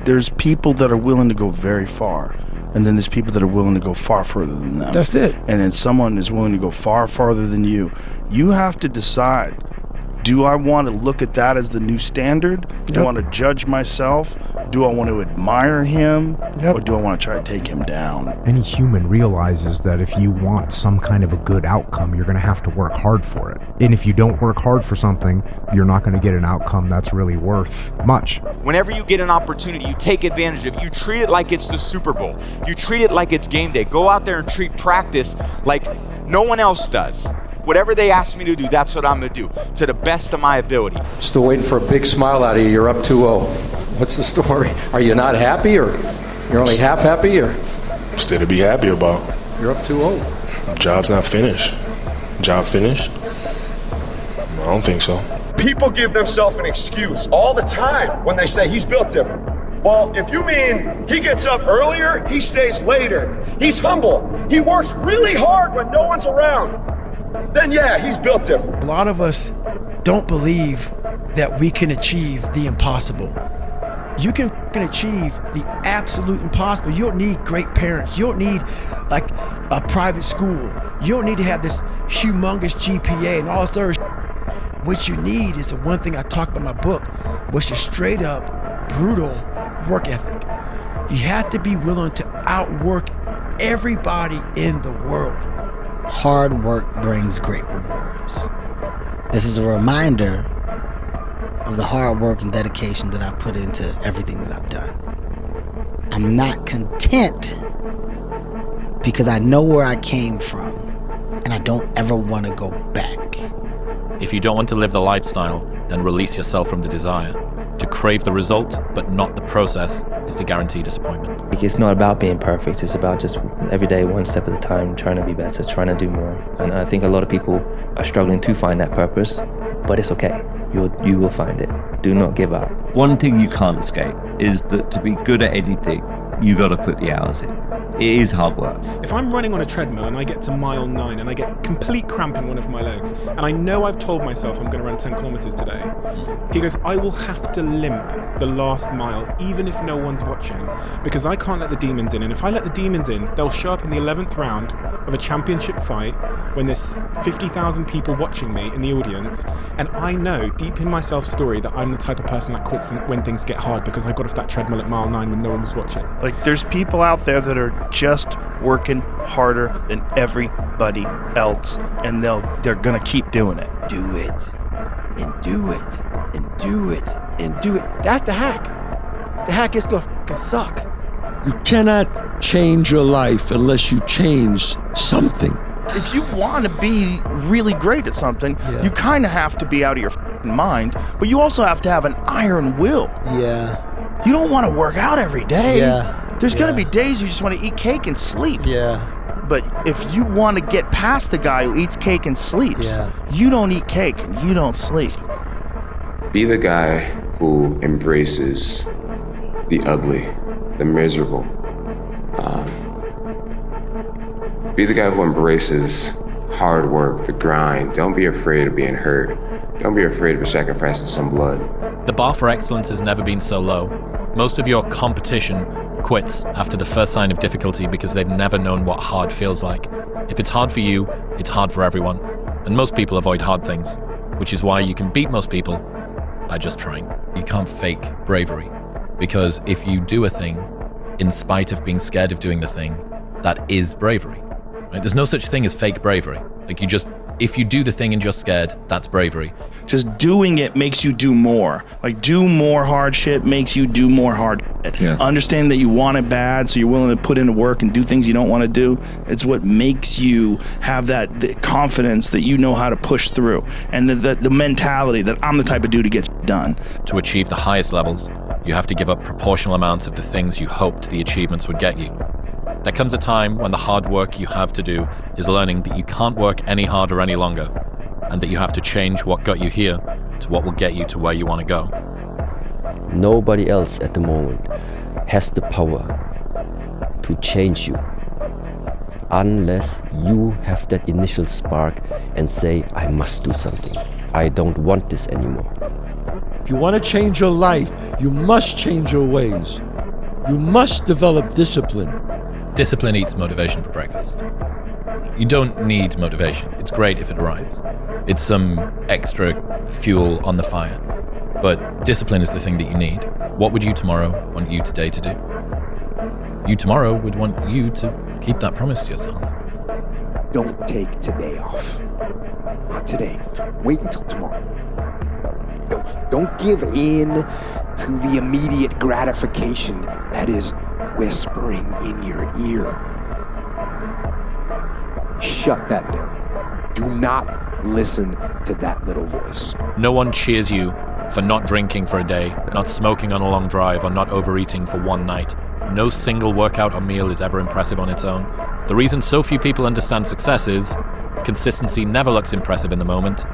there's people that are willing to go very far, and then there's people that are willing to go far further than them. That's it. And then someone is willing to go far farther than you. You have to decide, do I want to look at that as the new standard? Do I want to judge myself? Do I want to admire him? Or do I want to try to take him down? Any human realizes that if you want some kind of a good outcome, you're going to have to work hard for it. And if you don't work hard for something, you're not going to get an outcome that's really worth much. Whenever you get an opportunity, you take advantage of it. You treat it like it's the Super Bowl. You treat it like it's game day. Go out there and treat practice like no one else does. Whatever they ask me to do, that's what I'm going to do, to the best of my ability. Still waiting for a big smile out of you. You're up 2-0. What's the story? Are you not happy, or you're only half happy, or? Still to be happy about. You're up 2-0. Job's not finished. Job finished? I don't think so. People give themselves an excuse all the time when they say he's built different. Well, if you mean he gets up earlier, he stays later, he's humble, he works really hard when no one's around, then yeah, he's built different. A lot of us don't believe that we can achieve the impossible. You can achieve the absolute impossible. You don't need great parents. You don't need like a private school. You don't need to have this humongous GPA and all this other shit. What you need is the one thing I talk about in my book, which is straight up brutal work ethic. You have to be willing to outwork everybody in the world. Hard work brings great rewards. This is a reminder of the hard work and dedication that I put into everything that I've done. I'm not content because I know where I came from and I don't ever want to go back. If you don't want to live the lifestyle, then release yourself from the desire. To crave the result, but not the process, is to guarantee disappointment. It's not about being perfect. It's about just every day, one step at a time, trying to be better, trying to do more. And I think a lot of people are struggling to find that purpose, but it's okay. You will find it. Do not give up. One thing you can't escape is that to be good at anything, you got to put the hours in. It is hard work. If I'm running on a treadmill and I get to mile 9 and I get complete cramp in one of my legs, and I know I've told myself I'm going to run 10 kilometers today, he goes, I will have to limp the last mile, even if no one's watching, because I can't let the demons in. And if I let the demons in, they'll show up in the 11th round of a championship fight when there's 50,000 people watching me in the audience. And I know deep in my self-story that I'm the type of person that quits when things get hard because I got off that treadmill at mile 9 when no one was watching. Like, there's people out there that are just working harder than everybody else, and they're gonna keep doing it. Do it, and do it, and do it, and do it. That's the hack. The hack is gonna fucking suck. You cannot change your life unless you change something. If you want to be really great at something, you kind of have to be out of your mind, but you also have to have an iron will. Yeah. You don't want to work out every day. Yeah. There's going to be days you just want to eat cake and sleep. Yeah. But if you want to get past the guy who eats cake and sleeps, you don't eat cake and you don't sleep. Be the guy who embraces the ugly, the miserable. Be the guy who embraces hard work, the grind. Don't be afraid of being hurt. Don't be afraid of sacrificing some blood. The bar for excellence has never been so low. Most of your competition quits after the first sign of difficulty because they've never known what hard feels like. If it's hard for you, it's hard for everyone. And most people avoid hard things, which is why you can beat most people by just trying. You can't fake bravery, because if you do a thing in spite of being scared of doing the thing, that is bravery. Right? There's no such thing as fake bravery. Like, if you do the thing and you're scared, that's bravery. Just doing it makes you do more. Like, do more hard shit makes you do more hard shit. Yeah. Understand that you want it bad, so you're willing to put into work and do things you don't want to do. It's what makes you have the confidence that you know how to push through, and the mentality that I'm the type of dude to get shit done. To achieve the highest levels, you have to give up proportional amounts of the things you hoped the achievements would get you. There comes a time when the hard work you have to do is learning that you can't work any harder any longer, and that you have to change what got you here to what will get you to where you want to go. Nobody else at the moment has the power to change you unless you have that initial spark and say, I must do something. I don't want this anymore. If you want to change your life, you must change your ways. You must develop discipline. Discipline eats motivation for breakfast. You don't need motivation. It's great if it arrives. It's some extra fuel on the fire. But discipline is the thing that you need. What would you tomorrow want you today to do? You tomorrow would want you to keep that promise to yourself. Don't take today off. Not today. Wait until tomorrow. Don't give in to the immediate gratification that is whispering in your ear. Shut that down. Do not listen to that little voice. No one cheers you for not drinking for a day, not smoking on a long drive, or not overeating for one night. No single workout or meal is ever impressive on its own. The reason so few people understand success is consistency never looks impressive in the moment,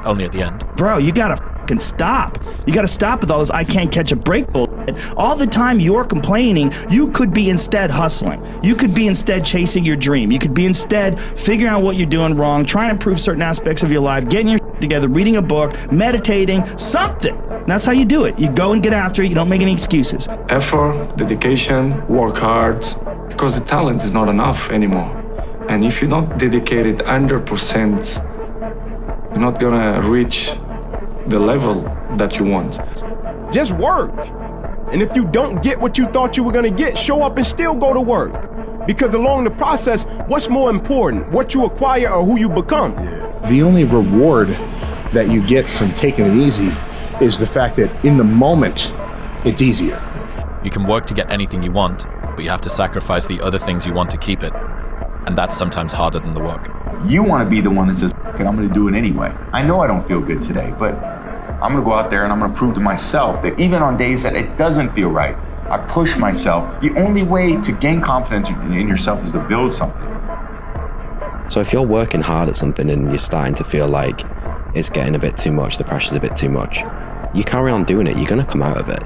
only at the end. Bro, you gotta fucking stop. You gotta stop with all this I can't catch a break bullshit. All the time you're complaining, you could be instead hustling. You could be instead chasing your dream. You could be instead figuring out what you're doing wrong, trying to improve certain aspects of your life, getting your shit together, reading a book, meditating, something. And that's how you do it. You go and get after it. You don't make any excuses. Effort, dedication, work hard, because the talent is not enough anymore. And if you're not dedicated 100%, you're not gonna reach the level that you want. Just work. And if you don't get what you thought you were gonna get, show up and still go to work. Because along the process, what's more important, what you acquire or who you become? The only reward that you get from taking it easy is the fact that in the moment, it's easier. You can work to get anything you want, but you have to sacrifice the other things you want to keep it. And that's sometimes harder than the work. You want to be the one that says, "F it, I'm going to do it anyway. I know I don't feel good today, but I'm going to go out there and I'm going to prove to myself that even on days that it doesn't feel right, I push myself." The only way to gain confidence in yourself is to build something. So if you're working hard at something and you're starting to feel like it's getting a bit too much, the pressure's a bit too much, you carry on doing it, you're going to come out of it.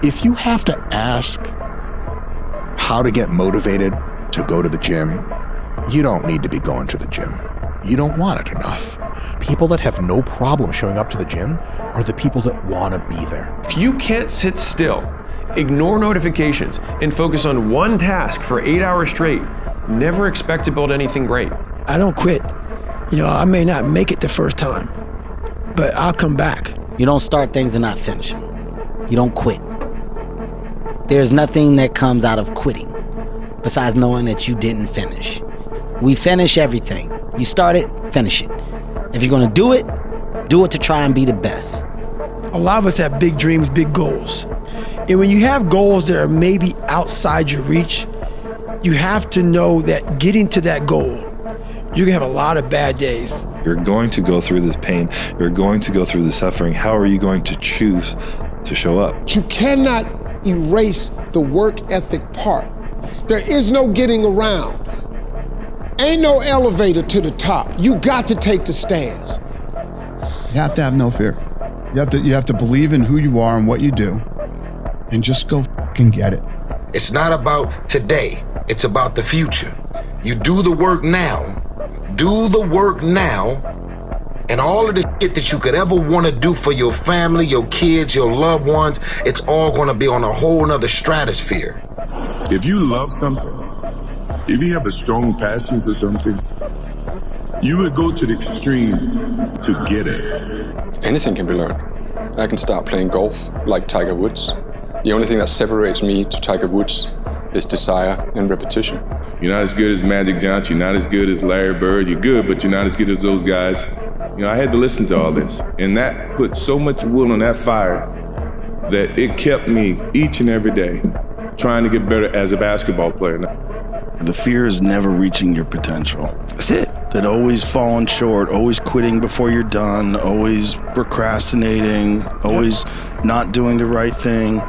If you have to ask how to get motivated to go to the gym, you don't need to be going to the gym. You don't want it enough. People that have no problem showing up to the gym are the people that want to be there. If you can't sit still, ignore notifications, and focus on one task for 8 hours straight, never expect to build anything great. I don't quit. You know, I may not make it the first time, but I'll come back. You don't start things and not finish them. You don't quit. There's nothing that comes out of quitting besides knowing that you didn't finish. We finish everything. You start it, finish it. If you're gonna do it to try and be the best. A lot of us have big dreams, big goals. And when you have goals that are maybe outside your reach, you have to know that getting to that goal, you're gonna have a lot of bad days. You're going to go through this pain. You're going to go through the suffering. How are you going to choose to show up? You cannot erase the work ethic part. There is no getting around. Ain't no elevator to the top. You got to take the stairs. You have to have no fear. You have to believe in who you are and what you do, and just go f***ing get it. It's not about today. It's about the future. You do the work now. Do the work now, and all of the shit that you could ever want to do for your family, your kids, your loved ones, it's all going to be on a whole nother stratosphere. If you love something, if you have a strong passion for something, you would go to the extreme to get it. Anything can be learned. I can start playing golf like Tiger Woods. The only thing that separates me to Tiger Woods is desire and repetition. You're not as good as Magic Johnson, you're not as good as Larry Bird. You're good, but you're not as good as those guys. You know, I had to listen to all this, and that put so much wood on that fire that it kept me each and every day trying to get better as a basketball player. The fear is never reaching your potential. That's it. That always falling short, always quitting before you're done, always procrastinating, always not doing the right thing.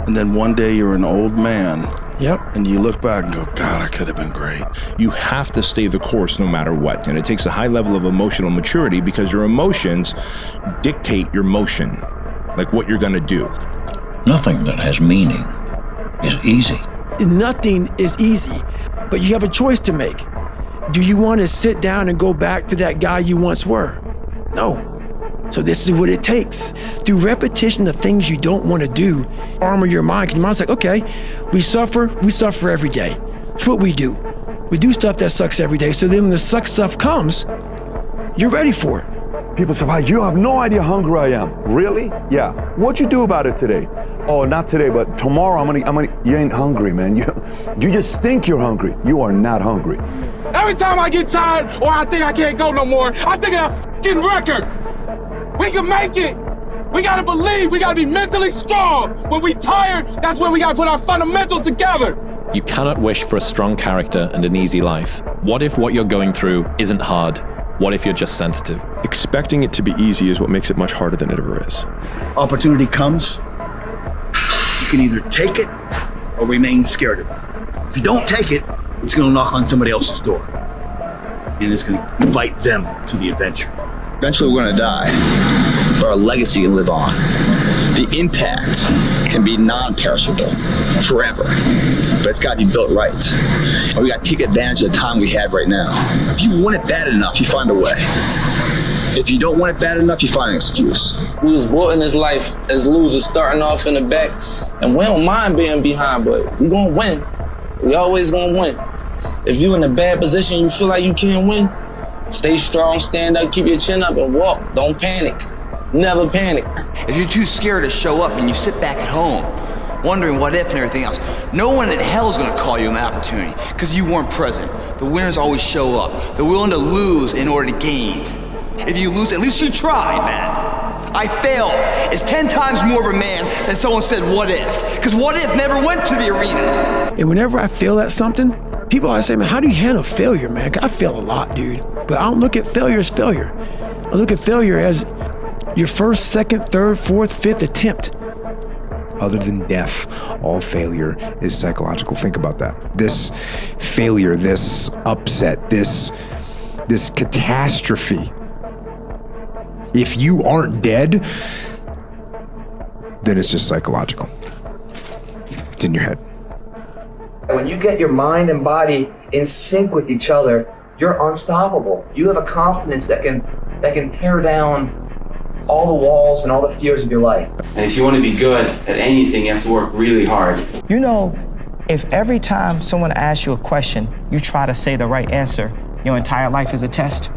And then one day you're an old man. Yep. And you look back and go, God, I could have been great. You have to stay the course no matter what. And it takes a high level of emotional maturity because your emotions dictate your motion, like what you're going to do. Nothing that has meaning is easy. Nothing is easy, but you have a choice to make. Do you want to sit down and go back to that guy you once were? No. So this is what it takes. Through repetition of things you don't want to do, armor your mind. Because your mind's like, okay, we suffer every day. That's what we do. We do stuff that sucks every day. So then when the suck stuff comes, you're ready for it. People say, wow, you have no idea how hungry I am. Really? Yeah. What'd you do about it today? Oh, not today, but tomorrow I'm gonna, you ain't hungry, man. You just think you're hungry. You are not hungry. Every time I get tired or I think I can't go no more, I think of that fucking record. We can make it. We gotta believe. We gotta be mentally strong. When we tired, that's when we gotta put our fundamentals together. You cannot wish for a strong character and an easy life. What if what you're going through isn't hard? What if you're just sensitive? Expecting it to be easy is what makes it much harder than it ever is. Opportunity comes. You can either take it or remain scared of it. If you don't take it, it's going to knock on somebody else's door. And it's going to invite them to the adventure. Eventually we're going to die, but our legacy can live on. The impact can be non-perishable forever, but it's got to be built right. And we got to take advantage of the time we have right now. If you want it bad enough, you find a way. If you don't want it bad enough, you find an excuse. We was brought in this life as losers, starting off in the back, and we don't mind being behind, but we gonna win. We always gonna win. If you in a bad position, you feel like you can't win, stay strong, stand up, keep your chin up, and walk. Don't panic. Never panic. If you're too scared to show up and you sit back at home, wondering what if and everything else, no one in hell is gonna call you an opportunity because you weren't present. The winners always show up. They're willing to lose in order to gain. If you lose, at least you tried, man. I failed. It's 10 times more of a man than someone said, what if? Because what if never went to the arena. And whenever I fail at something, people always say, man, how do you handle failure, man? I fail a lot, dude. But I don't look at failure as failure. I look at failure as your first, second, third, fourth, fifth attempt. Other than death, all failure is psychological. Think about that. This failure, this upset, this catastrophe, if you aren't dead, then it's just psychological. It's in your head. When you get your mind and body in sync with each other, you're unstoppable. You have a confidence that can tear down all the walls and all the fears of your life. And if you want to be good at anything, you have to work really hard. You know, if every time someone asks you a question, you try to say the right answer, your entire life is a test.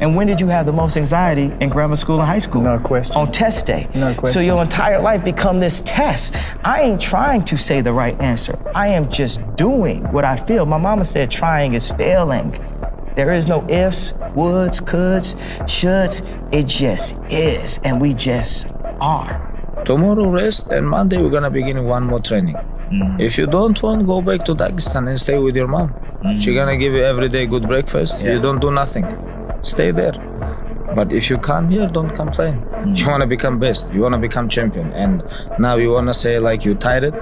And when did you have the most anxiety in grammar school and high school? No question. On test day. No question. So your entire life become this test. I ain't trying to say the right answer. I am just doing what I feel. My mama said trying is failing. There is no ifs, woulds, coulds, shoulds. It just is, and we just are. Tomorrow rest, and Monday we're gonna begin one more training. If you don't want, go back to Dagestan and stay with your mom. She's gonna give you every day good breakfast. You don't do nothing. Stay there. But if you come here, don't complain. You wanna become best. You wanna become champion. And now you wanna say like you tired?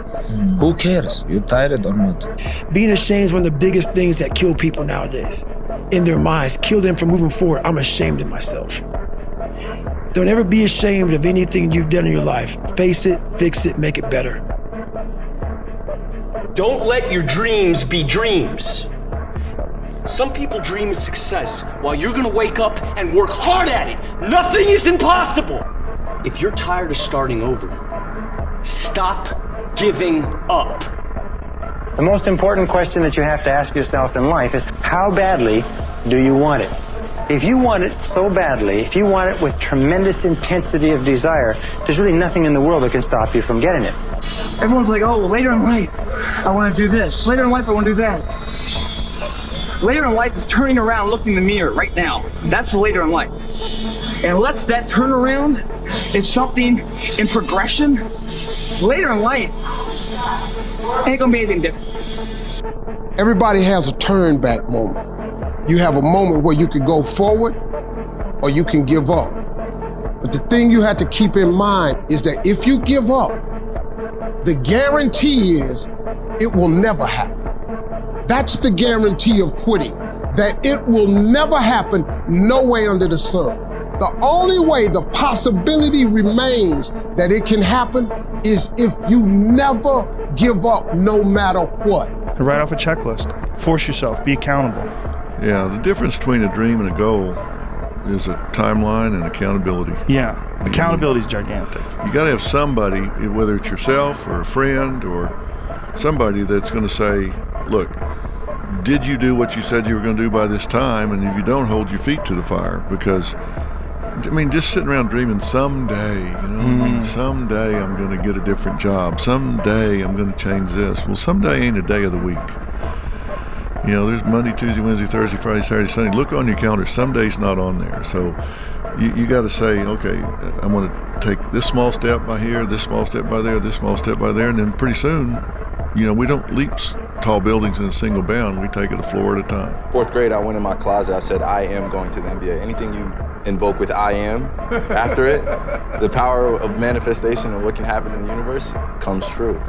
Who cares? You tired or not? Being ashamed is one of the biggest things that kill people nowadays. In their minds, kill them from moving forward. I'm ashamed of myself. Don't ever be ashamed of anything you've done in your life. Face it, fix it, make it better. Don't let your dreams be dreams. Some people dream of success while you're gonna wake up and work hard at it. Nothing is impossible. If you're tired of starting over, stop giving up. The most important question that you have to ask yourself in life is, how badly do you want it? If you want it so badly, if you want it with tremendous intensity of desire, there's really nothing in the world that can stop you from getting it. Everyone's like, oh, later in life, I want to do this. Later in life, I want to do that. Later in life is turning around, looking in the mirror right now. That's the later in life. And unless that turnaround is something in progression, later in life ain't gonna be anything different. Everybody has a turn back moment. You have a moment where you could go forward or you can give up. But the thing you have to keep in mind is that if you give up, the guarantee is it will never happen. That's the guarantee of quitting, that it will never happen, no way under the sun. The only way the possibility remains that it can happen is if you never give up, no matter what. Write off a checklist. Force yourself. Be accountable. Yeah, the difference between a dream and a goal is a timeline and accountability. Yeah, accountability is gigantic. You got to have somebody, whether it's yourself or a friend or somebody that's going to say, look, did you do what you said you were going to do by this time? And if you don't, hold your feet to the fire. Because, I mean, just sitting around dreaming someday, someday I'm going to get a different job. Someday I'm going to change this. Well, someday ain't a day of the week. You know, there's Monday, Tuesday, Wednesday, Thursday, Friday, Saturday, Sunday. Look on your calendar. Some days not on there. So you got to say, okay, I'm going to take this small step by here, this small step by there, this small step by there. And then pretty soon, you know, we don't leap tall buildings in a single bound. We take it a floor at a time. 4th grade, I went in my closet. I said, I am going to the NBA. Anything you invoke with I am after it, the power of manifestation and what can happen in the universe comes true.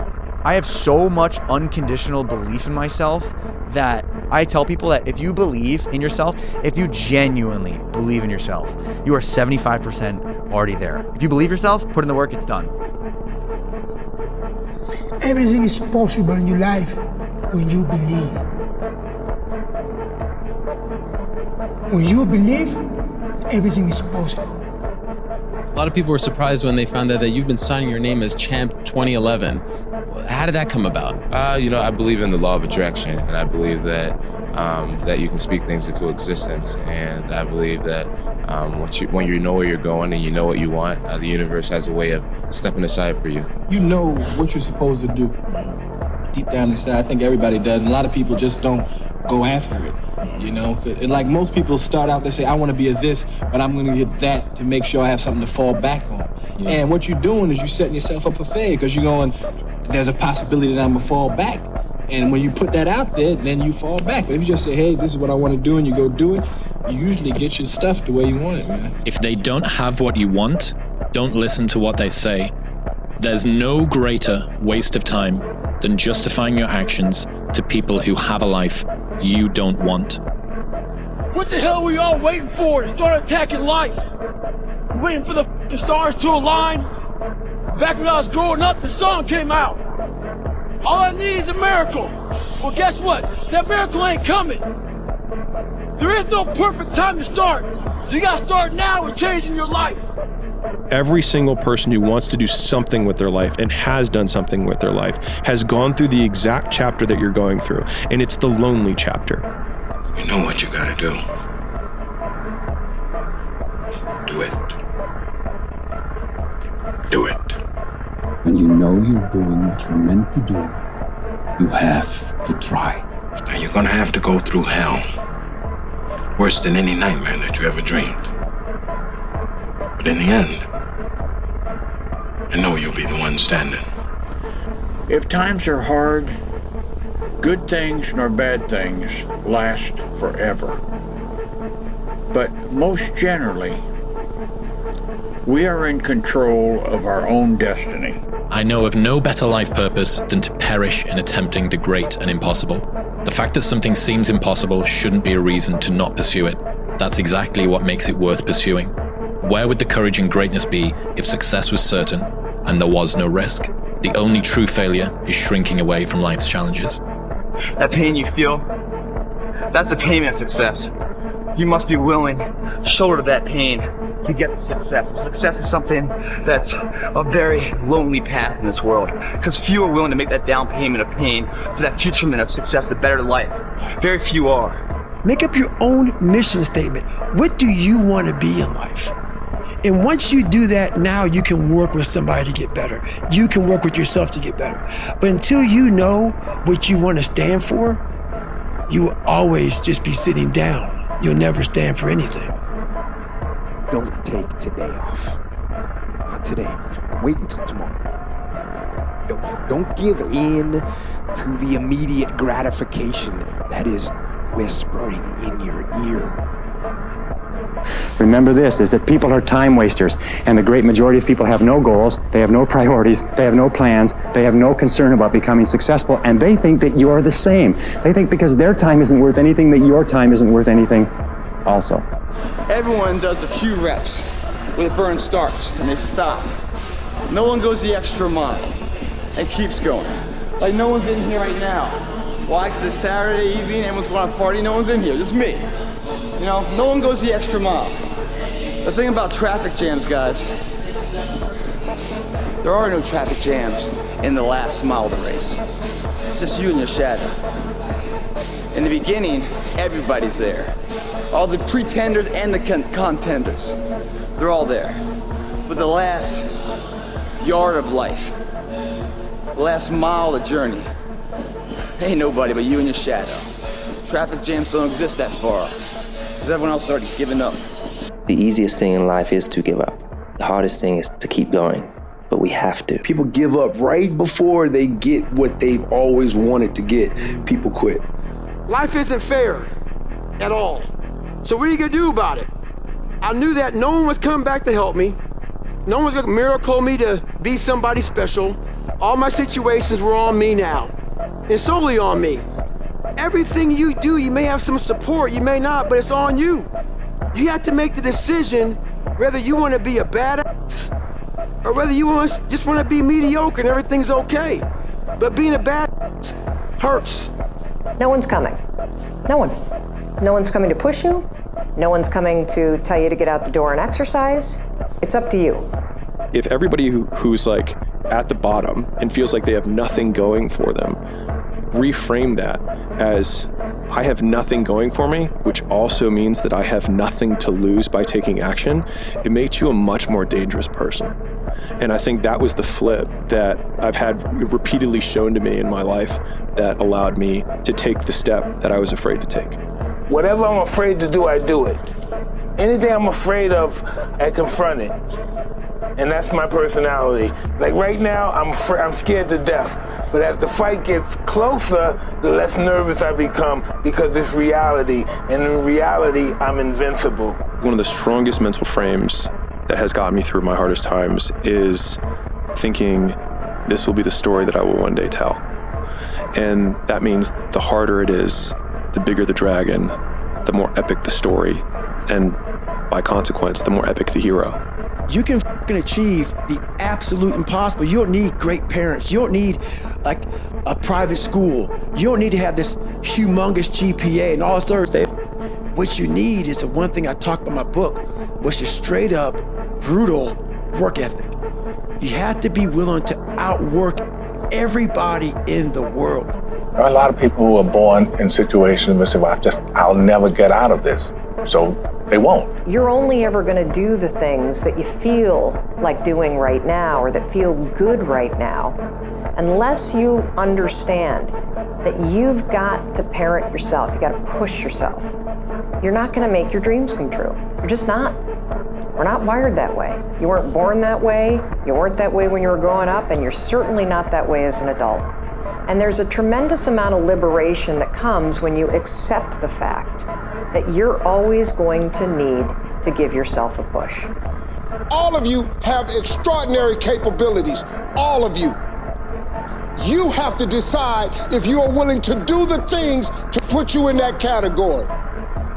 I have so much unconditional belief in myself that I tell people that if you believe in yourself, if you genuinely believe in yourself, you are 75% already there. If you believe yourself, put in the work, it's done. Everything is possible in your life when you believe. When you believe, everything is possible. A lot of people were surprised when they found out that you've been signing your name as Champ 2011. How did that come about? You know, I believe in the law of attraction, and I believe that that you can speak things into existence. And I believe that when you know where you're going and you know what you want, the universe has a way of stepping aside for you. You know what you're supposed to do. Deep down inside, I think everybody does. And a lot of people just don't go after it. You know, like most people start out, they say, I want to be a this, but I'm going to get that to make sure I have something to fall back on. Yeah. And what you're doing is you're setting yourself up for failure because you're going, there's a possibility that I'm going to fall back. And when you put that out there, then you fall back. But if you just say, hey, this is what I want to do, and you go do it, you usually get your stuff the way you want it, man. If they don't have what you want, don't listen to what they say. There's no greater waste of time than justifying your actions to people who have a life you don't want. What the hell are we all waiting for to start attacking life? Waiting for the stars to align? Back when I was growing up, the sun came out. All I need is a miracle. Well, guess what? That miracle ain't coming. There is no perfect time to start. You gotta start now with changing your life. Every single person who wants to do something with their life and has done something with their life has gone through the exact chapter that you're going through, and it's the lonely chapter. You know what you gotta do. Do it. Do it. When you know you're doing what you're meant to do, you have to try. Now you're gonna have to go through hell. Worse than any nightmare that you ever dreamed. But in the end, I know you'll be the one standing. If times are hard, good things nor bad things last forever. But most generally, we are in control of our own destiny. I know of no better life purpose than to perish in attempting the great and impossible. The fact that something seems impossible shouldn't be a reason to not pursue it. That's exactly what makes it worth pursuing. Where would the courage and greatness be if success was certain and there was no risk? The only true failure is shrinking away from life's challenges. That pain you feel, that's the payment of success. You must be willing to shoulder that pain to get the success. The success is something that's a very lonely path in this world, because few are willing to make that down payment of pain for that future of success, the better life. Very few are. Make up your own mission statement. What do you want to be in life? And once you do that, now you can work with somebody to get better. You can work with yourself to get better. But until you know what you want to stand for, you will always just be sitting down. You'll never stand for anything. Don't take today off. Not today. Wait until tomorrow. Don't give in to the immediate gratification that is whispering in your ear. Remember this, is that people are time wasters, and the great majority of people have no goals, they have no priorities, they have no plans, they have no concern about becoming successful, and they think that you're the same. They think because their time isn't worth anything, that your time isn't worth anything also. Everyone does a few reps where the burn starts and they stop. No one goes the extra mile and keeps going. Like no one's in here right now. Why? Because it's Saturday evening, everyone's going to party, no one's in here, just me. You know, no one goes the extra mile. The thing about traffic jams, guys, there are no traffic jams in the last mile of the race. It's just you and your shadow. In the beginning, everybody's there. All the pretenders and the contenders, they're all there. But the last yard of life, the last mile of the journey, ain't nobody but you and your shadow. Traffic jams don't exist that far, because everyone else has already given up. The easiest thing in life is to give up. The hardest thing is to keep going, but we have to. People give up right before they get what they've always wanted to get. People quit. Life isn't fair at all. So what are you gonna do about it? I knew that no one was coming back to help me. No one was gonna miracle me to be somebody special. All my situations were on me now, and solely on me. Everything you do, you may have some support, you may not, but it's on you. You have to make the decision whether you want to be a badass or whether you just want to be mediocre and everything's okay. But being a badass hurts. No one's coming. No one. No one's coming to push you. No one's coming to tell you to get out the door and exercise. It's up to you. If everybody who's like at the bottom and feels like they have nothing going for them, reframe that as I have nothing going for me, which also means that I have nothing to lose by taking action, it makes you a much more dangerous person. And I think that was the flip that I've had repeatedly shown to me in my life that allowed me to take the step that I was afraid to take. Whatever I'm afraid to do, I do it. Anything I'm afraid of, I confront it. And that's my personality. Like right now, I'm scared to death. But as the fight gets closer, the less nervous I become because it's reality. And in reality, I'm invincible. One of the strongest mental frames that has gotten me through my hardest times is thinking this will be the story that I will one day tell. And that means the harder it is, the bigger the dragon, the more epic the story, and by consequence, the more epic the hero. You can achieve the absolute impossible. You don't need great parents. You don't need like a private school. You don't need to have this humongous GPA and all this other stuff. What you need is the one thing I talk about in my book, which is straight up brutal work ethic. You have to be willing to outwork everybody in the world. There are a lot of people who are born in situations where say, well, I'll never get out of this. So they won't. You're only ever going to do the things that you feel like doing right now or that feel good right now, unless you understand that you've got to parent yourself. You got to push yourself. You're not going to make your dreams come true. You're just not. We're not wired that way. You weren't born that way. You weren't that way when you were growing up, and you're certainly not that way as an adult. And there's a tremendous amount of liberation that comes when you accept the fact that you're always going to need to give yourself a push. All of you have extraordinary capabilities, all of you. You have to decide if you are willing to do the things to put you in that category.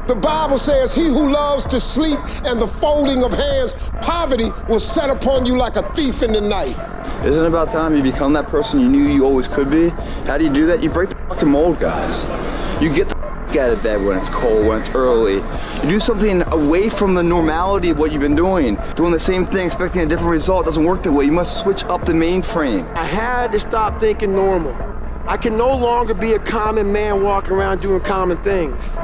The Bible says, he who loves to sleep and the folding of hands, poverty will set upon you like a thief in the night. Isn't it about time you become that person you knew you always could be? How do you do that? You break the fucking mold, guys. You get the out of bed when it's cold, when it's early. You do something away from the normality of what you've been doing. Doing the same thing, expecting a different result doesn't work that way. You must switch up the mainframe. I had to stop thinking normal. I can no longer be a common man walking around doing common things.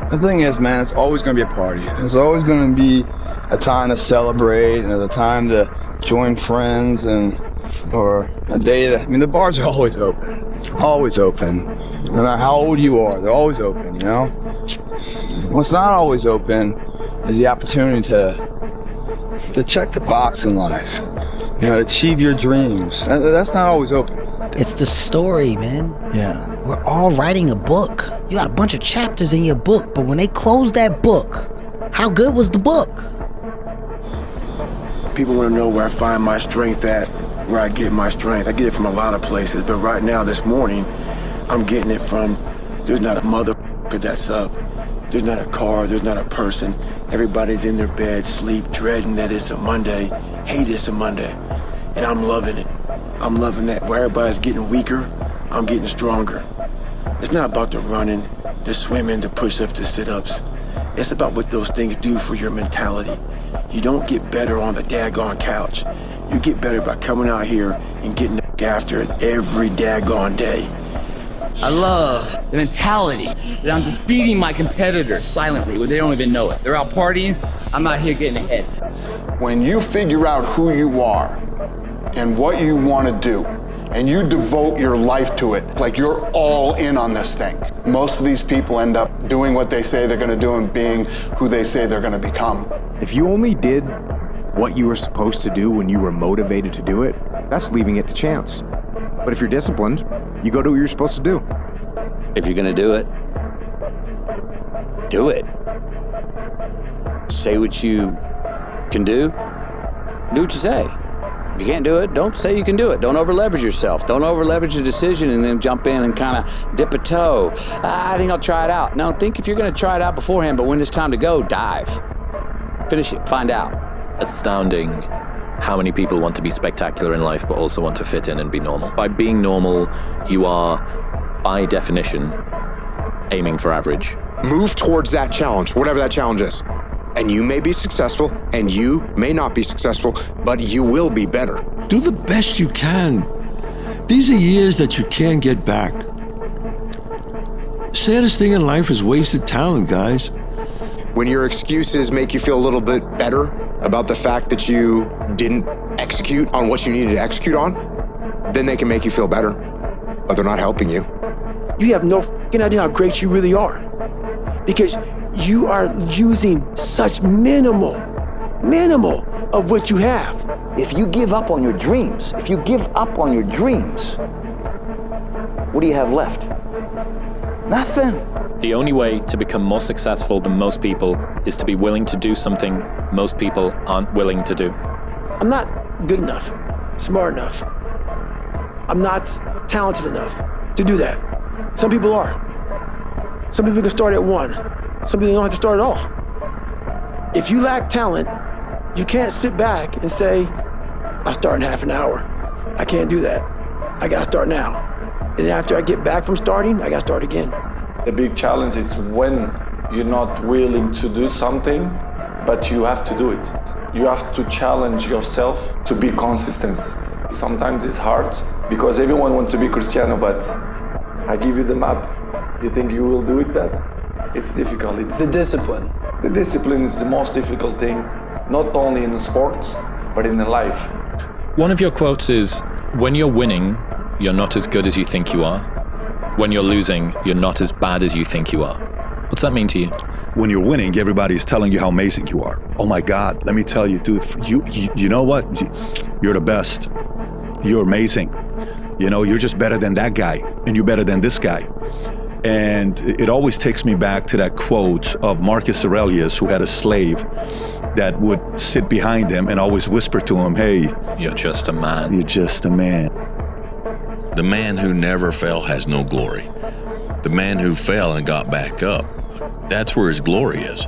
The thing is, man, it's always going to be a party. There's always going to be a time to celebrate and a time to join friends or a day to, the bars are always open. Always open. No matter how old you are, they're always open, you know? What's not always open is the opportunity to check the box in life. To achieve your dreams. That's not always open. It's the story, man. Yeah. We're all writing a book. You got a bunch of chapters in your book, but when they close that book, how good was the book? People want to know where I find my strength at, where I get my strength. I get it from a lot of places, but right now, this morning, I'm getting it from, there's not a motherfucker that's up. There's not a car, there's not a person. Everybody's in their bed, sleep, dreading that it's a Monday, hate it's a Monday. And I'm loving it. I'm loving that. Where everybody's getting weaker, I'm getting stronger. It's not about the running, the swimming, the push-ups, the sit-ups. It's about what those things do for your mentality. You don't get better on the daggone couch. You get better by coming out here and getting after it every daggone day. I love the mentality that I'm just beating my competitors silently when they don't even know it. They're out partying, I'm out here getting ahead. When you figure out who you are and what you want to do, and you devote your life to it, like you're all in on this thing, most of these people end up doing what they say they're going to do and being who they say they're going to become. If you only did what you were supposed to do when you were motivated to do it, that's leaving it to chance. But if you're disciplined, you go do what you're supposed to do. If you're going to do it, do it. Say what you can do what you say. If you can't do it, don't say you can do it. Don't over-leverage yourself. Don't over-leverage a decision and then jump in and kind of dip a toe. I think I'll try it out. No, think if you're going to try it out beforehand, but when it's time to go, dive. Finish it. Find out. Astounding how many people want to be spectacular in life but also want to fit in and be normal. By being normal, you are, by definition, aiming for average. Move towards that challenge, whatever that challenge is. And you may be successful, and you may not be successful, but you will be better. Do the best you can. These are years that you can't get back. Saddest thing in life is wasted talent, guys. When your excuses make you feel a little bit better about the fact that you didn't execute on what you needed to execute on, then they can make you feel better, but they're not helping you. You have no f***ing idea how great you really are, because you are using such minimal of what you have. If you give up on your dreams, what do you have left? Nothing. The only way to become more successful than most people is to be willing to do something most people aren't willing to do. I'm not good enough, smart enough. I'm not talented enough to do that. Some people are. Some people can start at 1. Some people don't have to start at all. If you lack talent, you can't sit back and say, I'll start in half an hour. I can't do that. I gotta start now. And after I get back from starting, I gotta start again. The big challenge is when you're not willing to do something, but you have to do it. You have to challenge yourself to be consistent. Sometimes it's hard because everyone wants to be Cristiano, but I give you the map. You think you will do it that? It's difficult. It's the discipline. The discipline is the most difficult thing, not only in sports, but in life. One of your quotes is, when you're winning, you're not as good as you think you are. When you're losing, you're not as bad as you think you are. What's that mean to you? When you're winning, everybody's telling you how amazing you are. Oh my God, let me tell you, dude, you know what? You're the best. You're amazing. You know, you're just better than that guy, and you're better than this guy. And it always takes me back to that quote of Marcus Aurelius, who had a slave that would sit behind him and always whisper to him, hey, you're just a man. You're just a man. The man who never fell has no glory. The man who fell and got back up, that's where his glory is.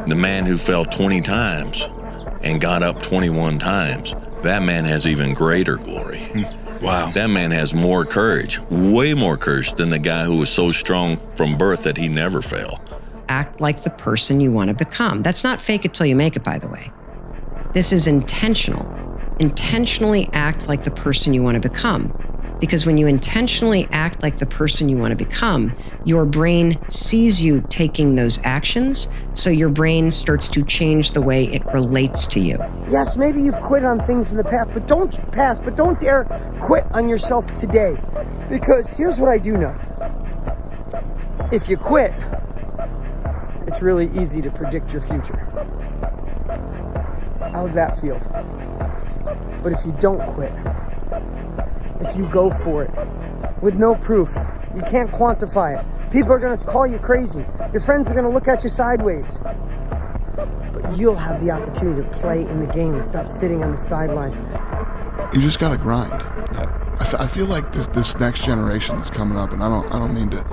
The man who fell 20 times and got up 21 times, that man has even greater glory. Wow. That man has more courage, way more courage than the guy who was so strong from birth that he never fell. Act like the person you want to become. That's not fake it till you make it, by the way. This is intentional. Intentionally act like the person you want to become. Because when you intentionally act like the person you want to become, your brain sees you taking those actions, so your brain starts to change the way it relates to you. Yes, maybe you've quit on things in the past, but don't dare quit on yourself today. Because here's what I do know. If you quit, it's really easy to predict your future. How's that feel? But if you don't quit, if you go for it with no proof, you can't quantify it. People are going to call you crazy. Your friends are going to look at you sideways. But you'll have the opportunity to play in the game and stop sitting on the sidelines. You just got to grind. I feel like this next generation that's coming up, and I don't mean to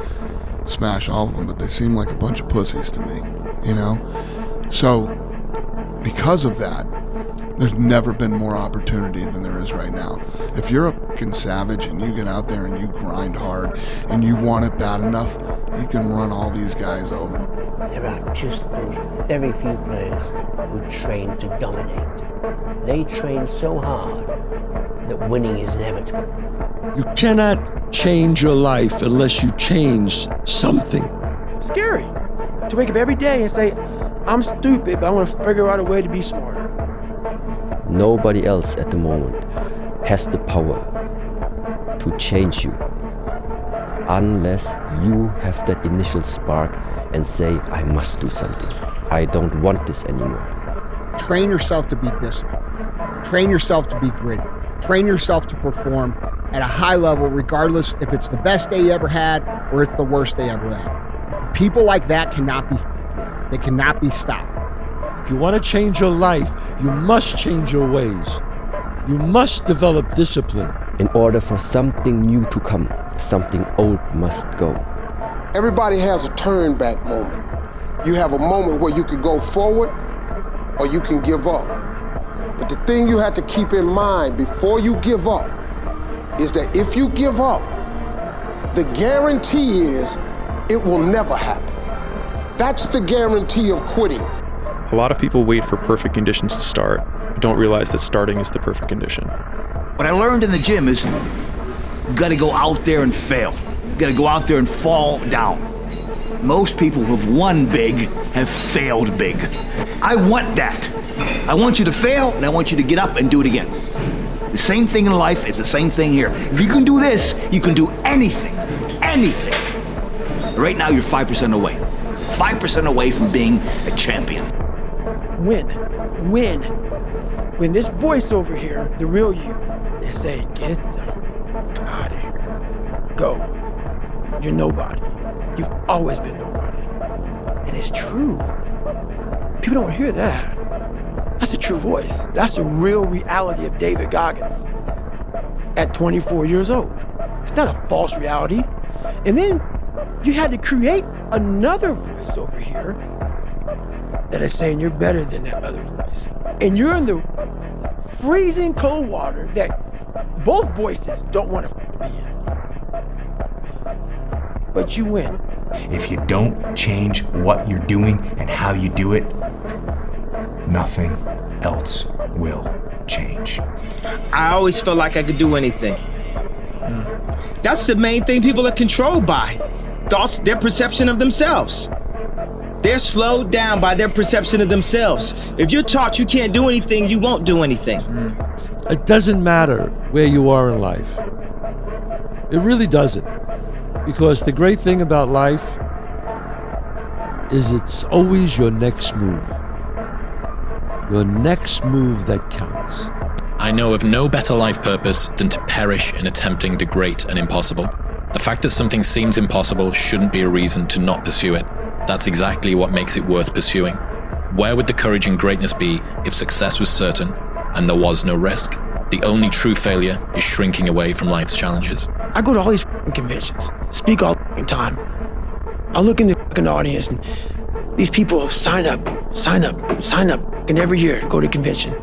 smash all of them, but they seem like a bunch of pussies to me, you know? So because of that, there's never been more opportunity than there is right now. If you're a fucking savage and you get out there and you grind hard and you want it bad enough, you can run all these guys over. There are just those very few players who train to dominate. They train so hard that winning is inevitable. You cannot change your life unless you change something. Scary to wake up every day and say, I'm stupid, but I want to figure out a way to be smarter. Nobody else at the moment has the power to change you unless you have that initial spark and say, I must do something. I don't want this anymore. Train yourself to be disciplined. Train yourself to be gritty. Train yourself to perform at a high level, regardless if it's the best day you ever had or it's the worst day you ever had. People like that cannot be f***ed with. They cannot be stopped. If you want to change your life, you must change your ways. You must develop discipline. In order for something new to come, something old must go. Everybody has a turn back moment. You have a moment where you can go forward or you can give up. But the thing you have to keep in mind before you give up is that if you give up, the guarantee is it will never happen. That's the guarantee of quitting. A lot of people wait for perfect conditions to start, but don't realize that starting is the perfect condition. What I learned in the gym is you gotta go out there and fail. You gotta go out there and fall down. Most people who have won big have failed big. I want that. I want you to fail, and I want you to get up and do it again. The same thing in life is the same thing here. If you can do this, you can do anything. Anything. Right now, you're 5% away. 5% away from being a champion. When this voice over here, the real you, is saying, get the f*** out of here. Go. You're nobody. You've always been nobody. And it's true. People don't hear that. That's a true voice. That's the real reality of David Goggins at 24 years old. It's not a false reality. And then you had to create another voice over here that is saying you're better than that other voice. And you're in the freezing cold water that both voices don't want to be in. But you win. If you don't change what you're doing and how you do it, nothing else will change. I always felt like I could do anything. That's the main thing people are controlled by. Thoughts, their perception of themselves. They're slowed down by their perception of themselves. If you're taught you can't do anything, you won't do anything. It doesn't matter where you are in life. It really doesn't. Because the great thing about life is it's always your next move. Your next move that counts. I know of no better life purpose than to perish in attempting the great and impossible. The fact that something seems impossible shouldn't be a reason to not pursue it. That's exactly what makes it worth pursuing. Where would the courage and greatness be if success was certain and there was no risk? The only true failure is shrinking away from life's challenges. I go to all these conventions, speak all the time. I look in the audience and these people sign up, and every year to go to a convention,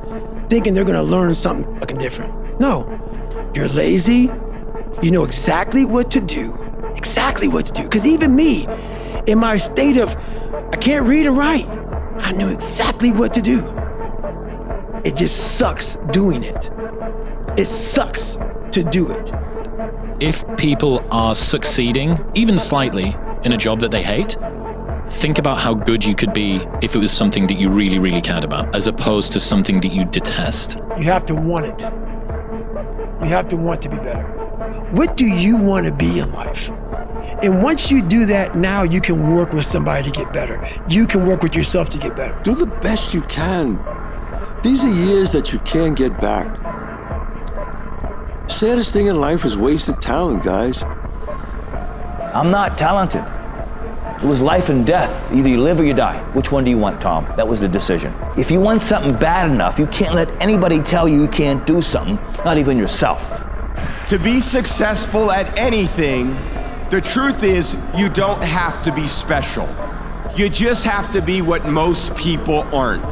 thinking they're gonna learn something fucking different. No, you're lazy, you know exactly what to do, because even me, in my state of, I can't read and write, I knew exactly what to do. It just sucks doing it. It sucks to do it. If people are succeeding, even slightly, in a job that they hate, think about how good you could be if it was something that you really, really cared about, as opposed to something that you detest. You have to want it. You have to want to be better. What do you want to be in life? And once you do that, now you can work with somebody to get better. You can work with yourself to get better. Do the best you can. These are years that you can't get back. Saddest thing in life is wasted talent, guys. I'm not talented. It was life and death. Either you live or you die. Which one do you want, Tom? That was the decision. If you want something bad enough, you can't let anybody tell you you can't do something, not even yourself. To be successful at anything, the truth is you don't have to be special. You just have to be what most people aren't.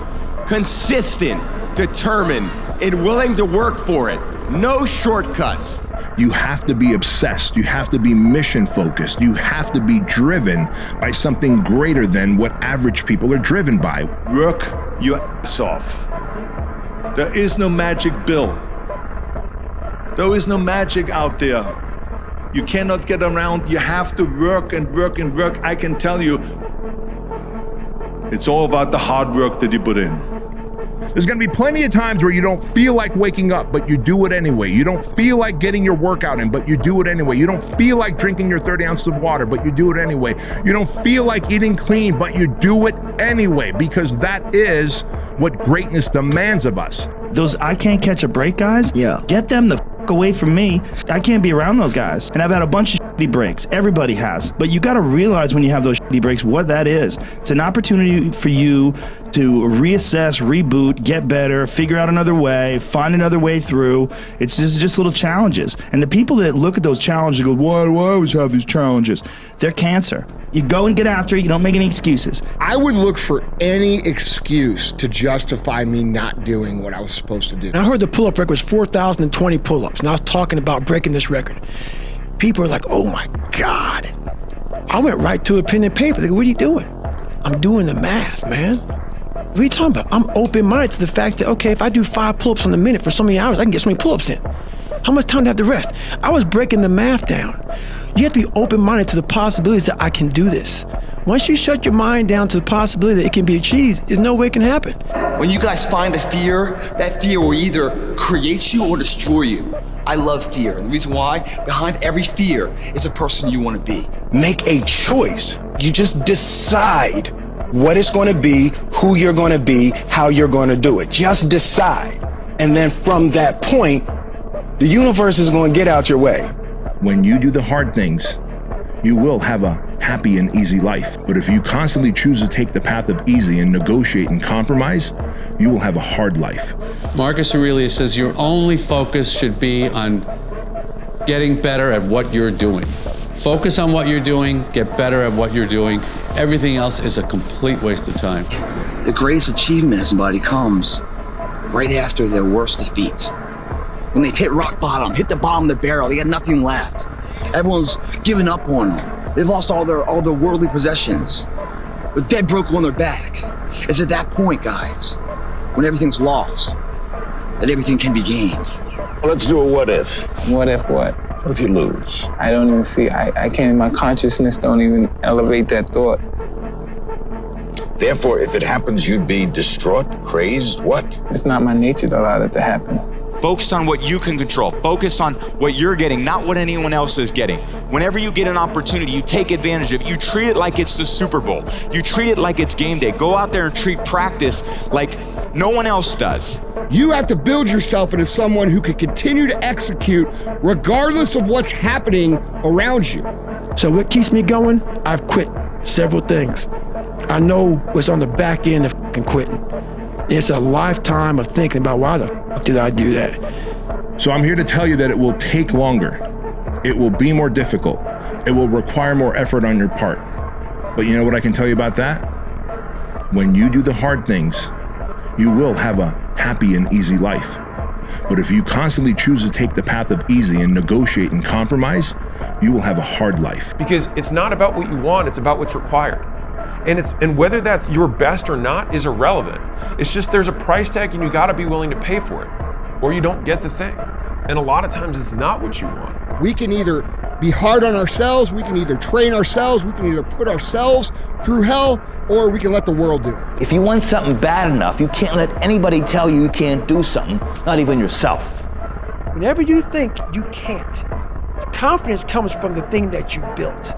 Consistent, determined, and willing to work for it. No shortcuts. You have to be obsessed. You have to be mission focused. You have to be driven by something greater than what average people are driven by. Work your ass off. There is no magic bill. There is no magic out there. You cannot get around. You have to work and work and work. I can tell you, it's all about the hard work that you put in. There's gonna be plenty of times where you don't feel like waking up, but you do it anyway. You don't feel like getting your workout in, but you do it anyway. You don't feel like drinking your 30 ounces of water, but you do it anyway. You don't feel like eating clean, but you do it anyway, because that is what greatness demands of us. Those I can't catch a break guys, get them the f away from me. I can't be around those guys. And I've had a bunch of shitty breaks. Everybody has. But you got to realize when you have those shitty breaks what that is. It's an opportunity for you to reassess, reboot, get better, figure out another way, find another way through. It's just little challenges. And the people that look at those challenges and go, why do I always have these challenges? They're cancer. You go and get after it. You don't make any excuses. I would look for any excuse to justify me not doing what I was supposed to do. I heard the pull-up record was 4,020 pull-ups, and I was talking about breaking this record. People are like, oh my God. I went right to a pen and paper. They go, what are you doing? I'm doing the math, man. What are you talking about? I'm open-minded to the fact that, okay, if I do 5 pull-ups in a minute for so many hours, I can get so many pull-ups in. How much time do I have to rest? I was breaking the math down. You have to be open-minded to the possibilities that I can do this. Once you shut your mind down to the possibility that it can be achieved, there's no way it can happen. When you guys find a fear, that fear will either create you or destroy you. I love fear, and the reason why, behind every fear is a person you want to be. Make a choice. You just decide what it's going to be, who you're going to be, how you're going to do it. Just decide. And then from that point, the universe is going to get out your way. When you do the hard things, you will have a happy and easy life. But if you constantly choose to take the path of easy and negotiate and compromise, you will have a hard life. Marcus Aurelius says your only focus should be on getting better at what you're doing. Focus on what you're doing, get better at what you're doing. Everything else is a complete waste of time. The greatest achievement of somebody comes right after their worst defeat. When they've hit rock bottom, hit the bottom of the barrel, they got nothing left. Everyone's given up on them. They've lost all their worldly possessions. They're dead broke on their back. It's at that point, guys, when everything's lost, that everything can be gained. Let's do a what if. What if what? What if you lose? I don't even see, I can't, my consciousness don't even elevate that thought. Therefore, if it happens, you'd be distraught, crazed, what? It's not my nature to allow that to happen. Focus on what you can control. Focus on what you're getting, not what anyone else is getting. Whenever you get an opportunity, you take advantage of it. You treat it like it's the Super Bowl. You treat it like it's game day. Go out there and treat practice like no one else does. You have to build yourself into someone who can continue to execute regardless of what's happening around you. So what keeps me going? I've quit several things. I know what's on the back end of quitting. It's a lifetime of thinking about why the fuck did I do that? So I'm here to tell you that it will take longer. It will be more difficult. It will require more effort on your part. But you know what I can tell you about that? When you do the hard things, you will have a happy and easy life. But if you constantly choose to take the path of easy and negotiate and compromise, you will have a hard life. Because it's not about what you want, it's about what's required. And whether that's your best or not is irrelevant. It's just there's a price tag and you gotta be willing to pay for it, or you don't get the thing. And a lot of times it's not what you want. We can either be hard on ourselves, we can either train ourselves, we can either put ourselves through hell, or we can let the world do it. If you want something bad enough, you can't let anybody tell you you can't do something, not even yourself. Whenever you think you can't, the confidence comes from the thing that you built.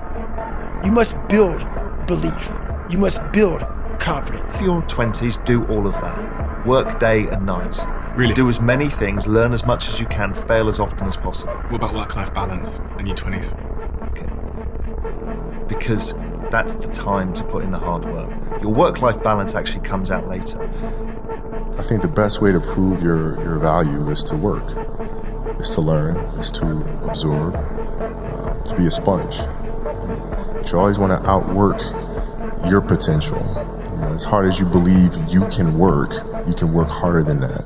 You must build belief. You must build confidence. In your 20s, do all of that. Work day and night. Really? Do as many things, learn as much as you can, fail as often as possible. What about work-life balance in your 20s? Okay. Because that's the time to put in the hard work. Your work-life balance actually comes out later. I think the best way to prove your value is to work, is to learn, is to absorb, to be a sponge. But you always want to outwork your potential. You know, as hard as you believe you can work harder than that.